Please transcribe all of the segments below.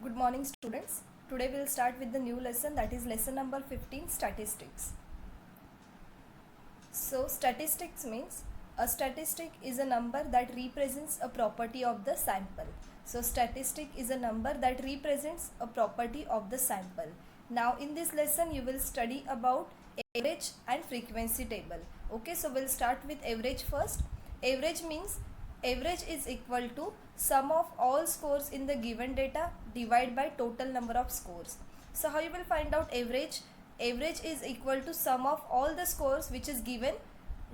Good morning students. Today we will start with the new lesson, that is lesson number 15, statistics. So statistics means a statistic is a number that represents a property of the sample. So statistic is a number that represents a property of the sample. Now in this lesson you will study about average and frequency table. Okay, so we'll start with average first. Average means average is equal to sum of all scores in the given data divided by total number of scores. So how you will find out average? Average is equal to sum of all the scores which is given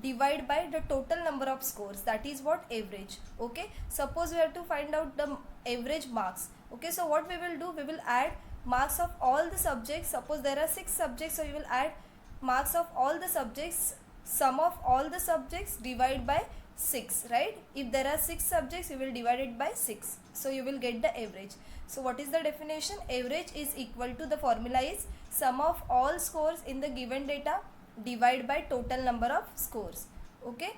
divided by the total number of scores. That is what average. Okay, suppose we have to find out the average marks. Okay, so what we will do, we will add marks of all the subjects. Suppose there are 6 subjects, so you will add marks of all the subjects, sum of all the subjects divided by 6, right? If there are 6 subjects, you will divide it by 6, so you will get the average. So what is the definition? Average is equal to, the formula is sum of all scores in the given data divided by total number of scores. Okay,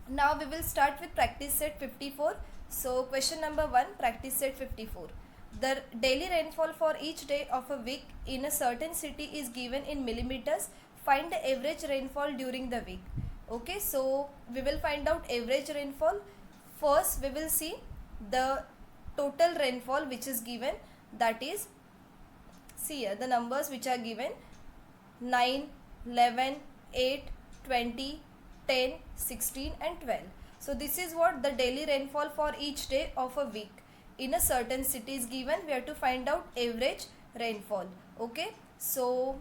now we will start with practice set 54. So question number 1, practice set 54. The daily rainfall for each day of a week in a certain city is given in millimeters. Find the average rainfall during the week. Okay, so we will find out average rainfall. First we will see the total rainfall which is given, that is, see here the numbers which are given: 9, 11, 8, 20, 10, 16 and 12. So this is what the daily rainfall for each day of a week in a certain city is given. We have to find out average rainfall. Okay, so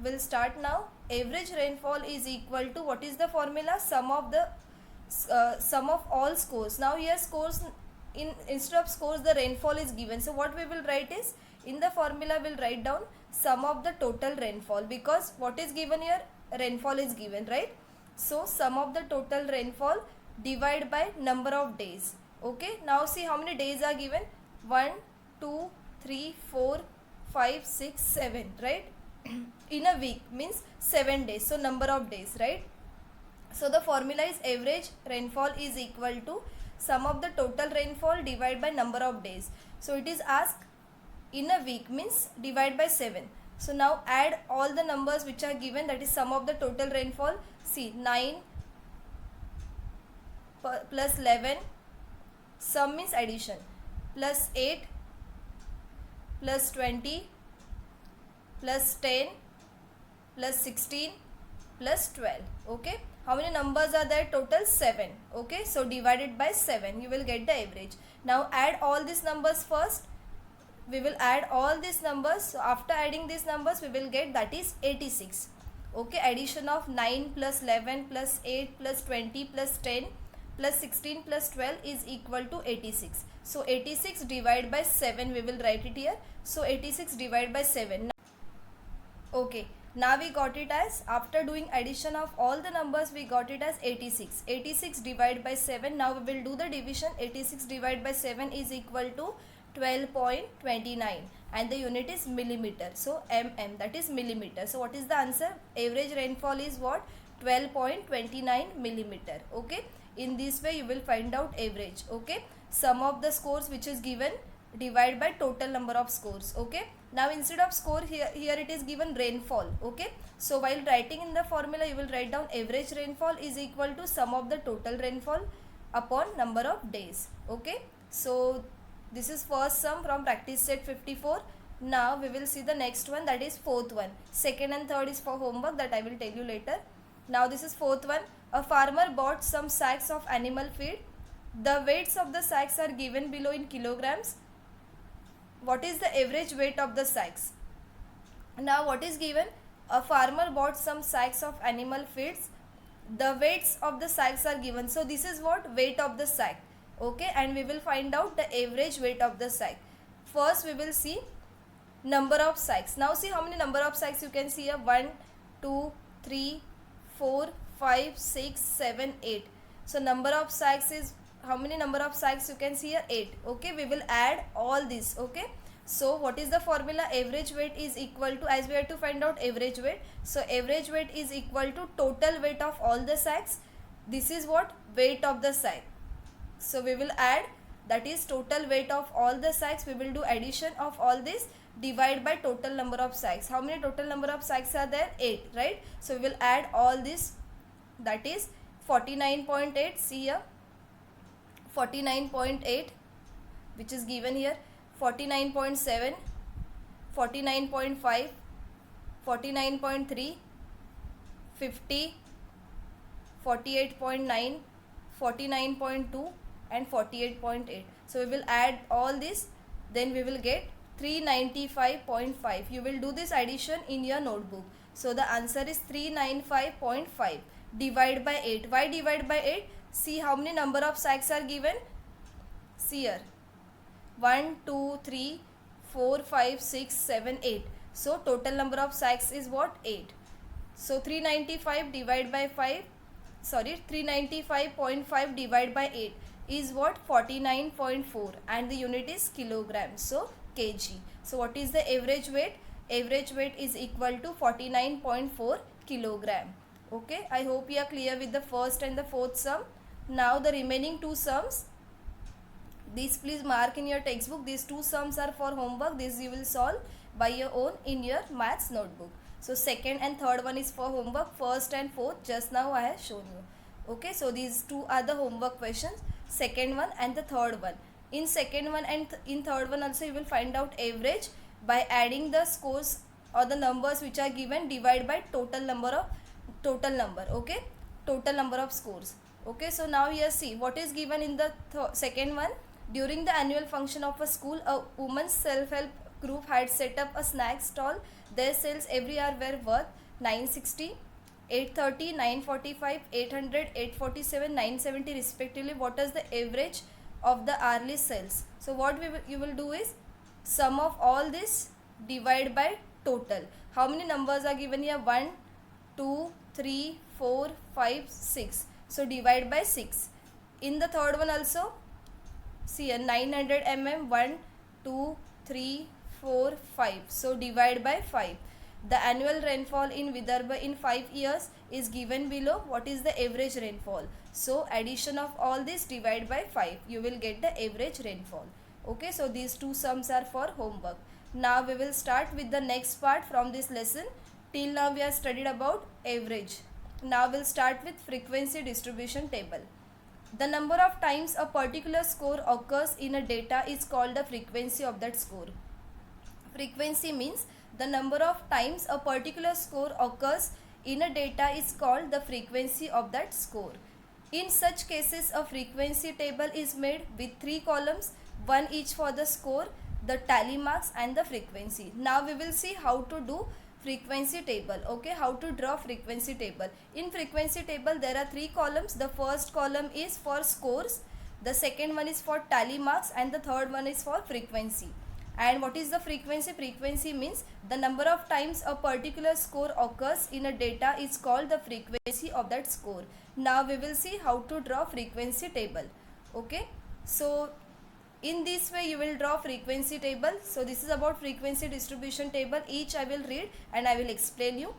we'll start now. Average rainfall is equal to, what is the formula? Sum of all scores. Now here scores, instead of scores the rainfall is given, so what we will write is, in the formula we'll write down sum of the total rainfall, because what is given here? Rainfall is given, right? So sum of the total rainfall divided by number of days. Okay, now see how many days are given: 1, 2, 3, 4, 5, 6, 7, right? In a week means 7 days, so number of days, right? So the formula is average rainfall is equal to sum of the total rainfall divided by number of days. So it is asked in a week means divide by 7. So now add all the numbers which are given, that is sum of the total rainfall. See, 9 plus 11, sum means addition, plus 8 plus 20 plus 10 plus 16 plus 12. Okay, how many numbers are there? Total 7. Okay, so divided by 7 you will get the average. Now add all these numbers first. We will add all these numbers. So after adding these numbers we will get, that is 86. Okay, addition of 9 plus 11 plus 8 plus 20 plus 10 plus 16 plus 12 is equal to 86. So 86 divided by 7 we will write it here. So 86 divided by 7. Okay, now we got it as, after doing addition of all the numbers, we got it as 86. 86 divided by 7. Now we will do the division. 86 divided by 7 is equal to 12.29 and the unit is millimeter. So mm, that is millimeter. So what is the answer? Average rainfall is what? 12.29 millimeter. Okay, in this way you will find out average. Okay, sum of the scores which is given divided by total number of scores. Okay, now instead of score, here it is given rainfall. Okay, so while writing in the formula you will write down average rainfall is equal to sum of the total rainfall upon number of days. Okay, so this is first sum from practice set 54. Now we will see the next one, that is fourth one. Second and third is for homework, that I will tell you later. Now this is fourth one. A farmer bought some sacks of animal feed. The weights of the sacks are given below in kilograms. What is the average weight of the sacks? Now what is given? A farmer bought some sacks of animal feeds. The weights of the sacks are given. So this is what? Weight of the sack. Okay, and we will find out the average weight of the sack. First we will see number of sacks. Now see how many number of sacks you can see here: 1, 2, 3, 4, 5, 6, 7, 8. So number of sacks is, how many number of sacks you can see here? 8. Okay, we will add all this. Okay, so what is the formula? Average weight is equal to, as we have to find out average weight, so average weight is equal to total weight of all the sacks. This is what? Weight of the sack. So we will add that is total weight of all the sacks. We will do addition of all this, divide by total number of sacks. How many total number of sacks are there? 8, right? So we will add all this, that is 49.8. see here, 49.8 which is given here, 49.7, 49.5, 49.3, 50, 48.9, 49.2 and 48.8. So we will add all this, then we will get 395.5. You will do this addition in your notebook. So the answer is 395.5. Divide by 8. Why divide by 8? See how many number of sacks are given. See here, 1, 2, 3, 4, 5, 6, 7, 8. So total number of sacks is what? 8. So 395 divided by 5, sorry, 395.5 divided by 8 is what? 49.4, and the unit is kilogram, so kg. So what is the average weight? Average weight is equal to 49.4 kilogram. Okay, I hope you are clear with the first and the fourth sum. Now the remaining two sums, these please mark in your textbook. These two sums are for homework. This you will solve by your own in your maths notebook. So second and third one is for homework. First and fourth just now I have shown you. Okay, so these two are the homework questions, second one and the third one. In second one and in third one also you will find out average by adding the scores or the numbers which are given, divide by total number, okay, total number of scores. Okay, so now here see what is given in the second one. During the annual function of a school, a women's self-help group had set up a snack stall. Their sales every hour were worth 960, 830, 945, 800, 847, 970 respectively. What is the average of the hourly sales? So what you will do is sum of all this, divide by total. How many numbers are given here? 1, 2, 3, 4, 5, 6. So divide by 6. In the third one also, see here 900 mm, 1, 2, 3, 4, 5. So divide by 5. The annual rainfall in Vidarbha in 5 years is given below. What is the average rainfall? So addition of all this, divide by 5. You will get the average rainfall. Okay, so these two sums are for homework. Now we will start with the next part from this lesson. Till now we have studied about average. Now we'll start with frequency distribution table. The number of times a particular score occurs in a data is called the frequency of that score. Frequency means the number of times a particular score occurs in a data is called the frequency of that score. In such cases, a frequency table is made with 3 columns, one each for the score, the tally marks and the frequency. Now we will see how to do frequency table. Okay, how to draw frequency table. In frequency table there are 3 columns. The first column is for scores, the second one is for tally marks and the third one is for frequency. And what is the frequency? Frequency means the number of times a particular score occurs in a data is called the frequency of that score. Now we will see how to draw frequency table. Okay, so in this way you will draw frequency table. So this is about frequency distribution table. Each I will read and I will explain you.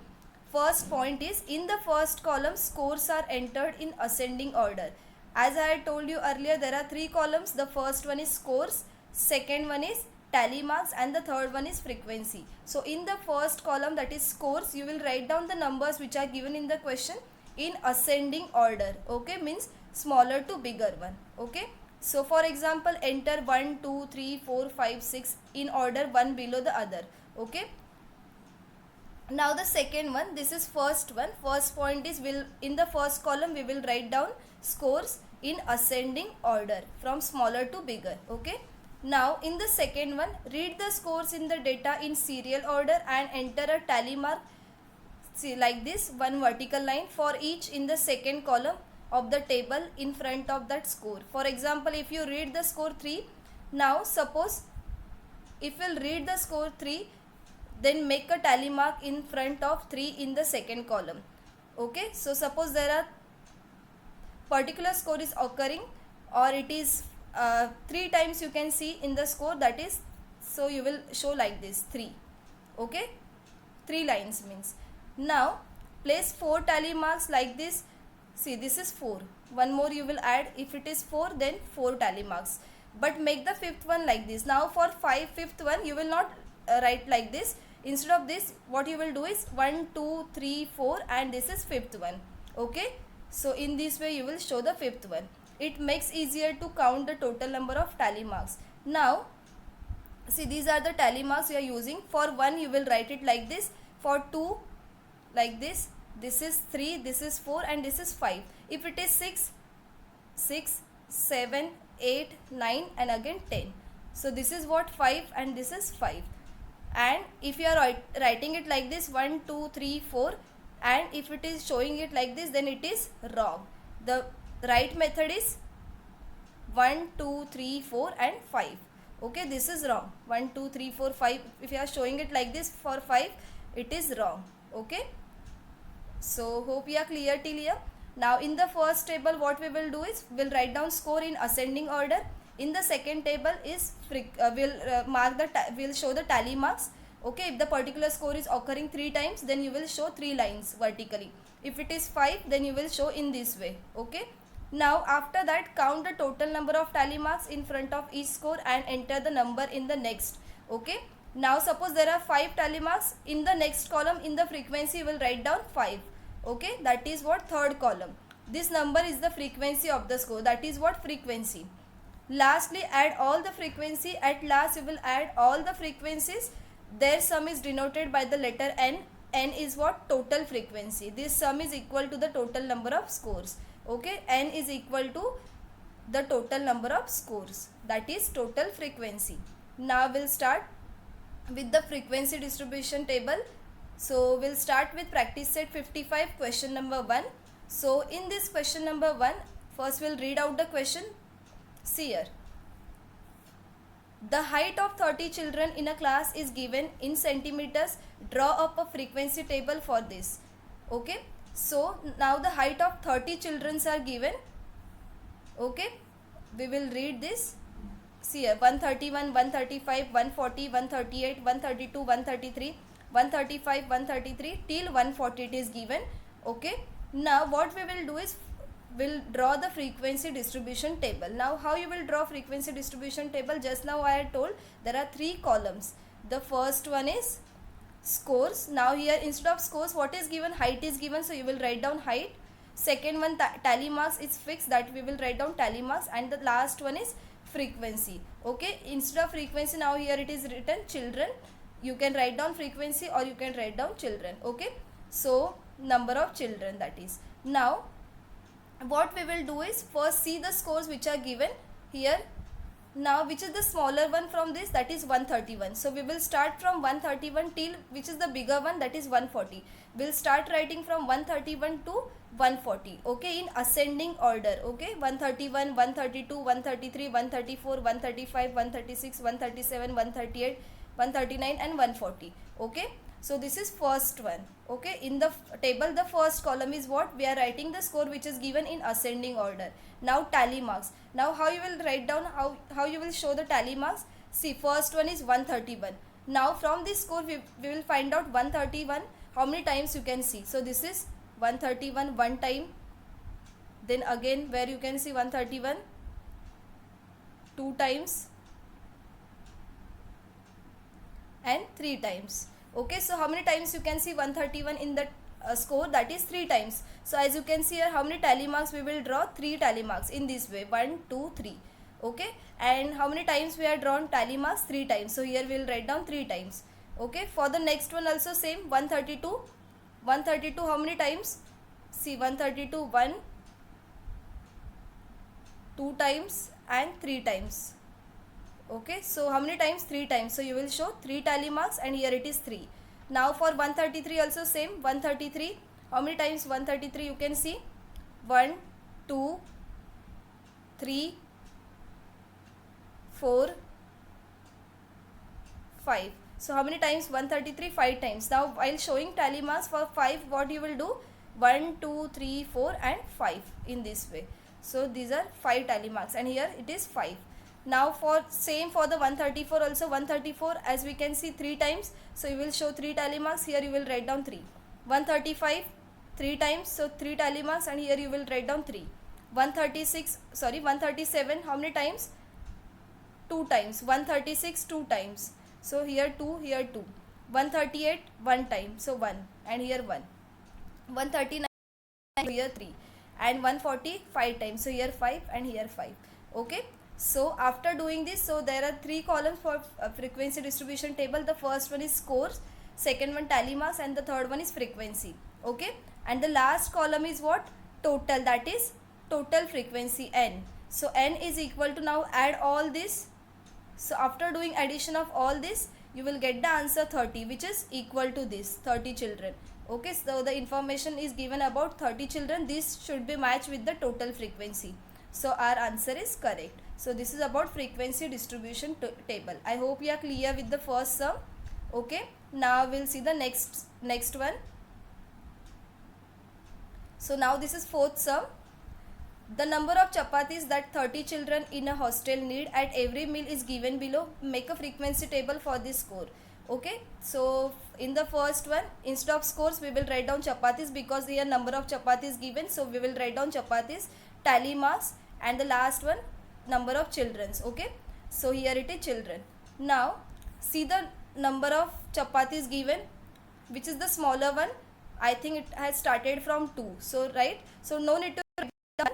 First point is, in the first column scores are entered in ascending order. As I had told you earlier, there are 3 columns. The first one is scores, second one is tally marks and the third one is frequency. So in the first column, that is scores, you will write down the numbers which are given in the question in ascending order. Okay, means smaller to bigger one. Okay, so for example, enter 1, 2, 3, 4, 5, 6 in order, one below the other. Okay, now the second one, this is first one. First point is, in the first column we will write down scores in ascending order from smaller to bigger. Okay, now in the second one, read the scores in the data in serial order and enter a tally mark. See, like this, one vertical line for each in the second column of the table in front of that score. For example, if you read the score 3, now suppose if you'll read the score 3, then make a tally mark in front of 3 in the second column. Okay, so suppose there are particular score is occurring or it is 3 times you can see in the score, that is, so you will show like this 3. Okay, 3 lines means. Now place 4 tally marks like this. See, this is 4. One more you will add. If it is 4, then 4 tally marks. but make the fifth one like this. Now for fifth one you will not write like this. Instead of this, what you will do is 1 2 3 4 and this is fifth one. Okay, so in this way you will show the fifth one. It makes easier to count the total number of tally marks. Now see, these are the tally marks you are using. For 1 you will write it like this, for 2 like this, this is 3, this is 4 and this is 5. If it is 6, 7, 8, 9 and again 10. So this is what 5 and this is 5. And if you are writing it like this 1 2 3 4 and if it is showing it like this, then it is wrong. The right method is 1 2 3 4 and 5. Okay, this is wrong. 1 2 3 4 5. If you are showing it like this for 5, it is wrong. Okay, so hope you are clear till here. Now in the first table what we will do is we'll write down score in ascending order. In the second table is we'll show the tally marks. Okay, if the particular score is occurring 3 times, then you will show 3 lines vertically. If it is 5, then you will show in this way. Okay, now after that count the total number of tally marks in front of each score and enter the number in the next. Okay, now suppose there are 5 tally marks. In the next column in the frequency you will write down 5. Okay, that is what third column. This number is the frequency of the score, that is what frequency. Lastly, add all the frequency. At last you will add all the frequencies. Their sum is denoted by the letter n. N is what? Total frequency. This sum is equal to the total number of scores. Okay, n is equal to the total number of scores, that is total frequency. Now we'll start with the frequency distribution table. So we'll start with practice set 55, question number 1. So in this question number 1, first we'll read out the question. See here, the height of 30 children in a class is given in centimeters. Draw up a frequency table for this. Okay, so now the height of 30 children are given. Okay, we will read this. See here, 131, 135, 140, 138, 132, 133, 135, 133 till 140 it is given. Okay, now what we will do is we'll draw the frequency distribution table. Now how you will draw frequency distribution table? Just now I had told there are 3 columns. The first one is scores. Now here instead of scores what is given? Height is given, so you will write down height. Second one tally marks is fixed, that we will write down tally marks, and the last one is frequency. Okay, instead of frequency now here it is written children. You can write down frequency or you can write down children. Okay, so number of children, that is. Now what we will do is first see the scores which are given here. Now which is the smaller one from this? That is 131. So we will start from 131 till which is the bigger one, that is 140. We'll start writing from 131 to 140. Okay, in ascending order. Okay, 131, 132, 133, 134, 135, 136, 137, 138, 139 and 140. Okay, so this is first one. Okay, in the table the first column is what? We are writing the score which is given in ascending order. Now tally marks. Now how you will write down, how you will show the tally marks? See, first one is 131. Now from this score we will find out 131 how many times you can see. So this is 131 one time, then again where you can see 131 2 times and 3 times. Okay, so how many times you can see 131 in the score? That is 3 times. So as you can see here, how many tally marks we will draw? 3 tally marks in this way, 1 2 3. Okay, and how many times we have drawn tally marks? 3 times. So here we will write down 3 times. Okay, for the next one also same, 132. 132 how many times? See, 132 1 2 times and 3 times. Okay, so how many times? 3 times. So you will show 3 tally marks and here it is 3. Now for 133 also same, 133 how many times? 133 you can see 1 2 3 4 5. So how many times? 133 5 times. Now while showing tally marks for 5, what you will do? 1 2 3 4 and 5 in this way. So these are 5 tally marks and here it is 5. Now for same for the 134 also, 134 as we can see 3 times. So you will show 3 tally marks, here you will write down 3. 135 3 times, so 3 tally marks and here you will write down 3. 137 how many times? 2 times, 136 2 times, so here 2, here 2, 138 1 time, so 1, and here 1, 139 here 3, and 140 5 times, so here 5 and here 5. Okay, so after doing this, so there are 3 columns for frequency distribution table. The first one is scores, second one tally marks, and the third one is frequency. Okay, and the last column is what? Total, that is total frequency n. So n is equal to, now add all this. So after doing addition of all this, you will get the answer 30, which is equal to this 30 children. Okay, so the information is given about 30 children. This should be matched with the total frequency. So our answer is correct. So this is about frequency distribution table. I hope you are clear with the first sum. Okay, now we'll see the next one. So now this is fourth sum. The number of chapatis that 30 children in a hostel need at every meal is given below. Make a frequency table for this score. Okay, so in the first one, instead of scores, we will write down chapatis, because here number of chapatis given. So we will write down chapatis, tally marks, and the last one, number of childrens. Okay, so here it is children. Now see the number of chapatis given, which is the smaller one. I think it has started from 2. So right, so no need to write down,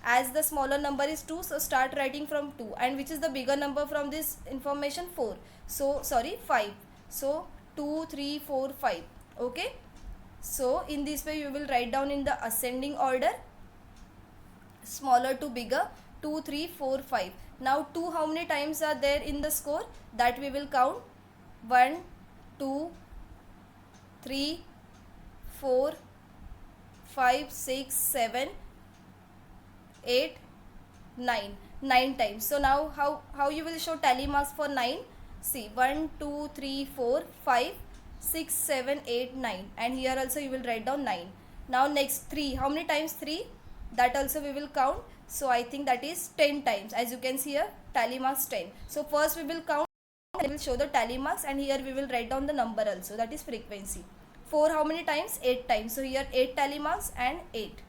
as the smaller number is 2, so start writing from 2. And which is the bigger number from this information? 4. So sorry, 5. So 2, 3, 4, 5. Okay, so in this way you will write down in the ascending order, smaller to bigger, 2, 3, 4, 5. Now 2 how many times are there in the score? That we will count. 1, 2, 3, 4, 5, 6, 7, 8, 9. 9 times. So now how you will show tally marks for 9? See, 1, 2, 3, 4, 5, 6, 7, 8, 9, and here also you will write down 9. Now next 3, how many times 3? That also we will count. So I think that is 10 times. As you can see here, tally marks 10. So first we will count, we will show the tally marks, and here we will write down the number also, that is frequency. 4 how many times? 8 times. So here 8 tally marks and 8.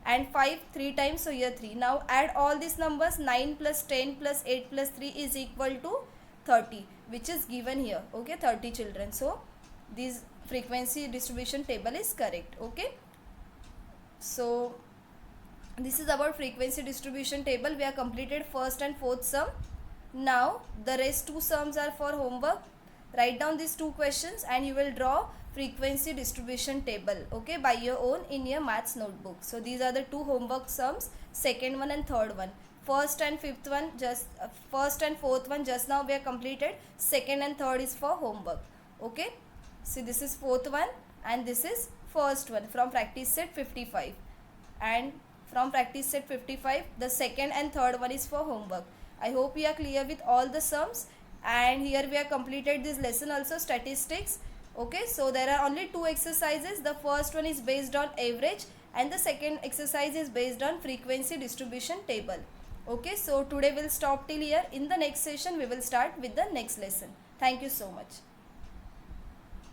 And 5 3 times, so here 3. Now add all these numbers. 9 plus 10 plus 8 plus 3 is equal to 30, which is given here. Okay, 30 children. So this frequency distribution table is correct. Okay, so this is about frequency distribution table. We have completed first and fourth sum. Now the rest 2 sums are for homework. Write down these 2 questions and you will draw frequency distribution table, okay, by your own in your maths notebook. So these are the 2 homework sums, second one and third one. First and fifth one, first and fourth one just now we have completed. Second and third is for homework. Okay, see, this is fourth one and this is first one from practice set 55, and from practice set 55 the second and third one is for homework. I hope you are clear with all the sums, and here we have completed this lesson also, statistics. Okay, so there are only 2 exercises. The first one is based on average and the second exercise is based on frequency distribution table. Okay, so today we'll stop till here. In the next session we will start with the next lesson. Thank you so much.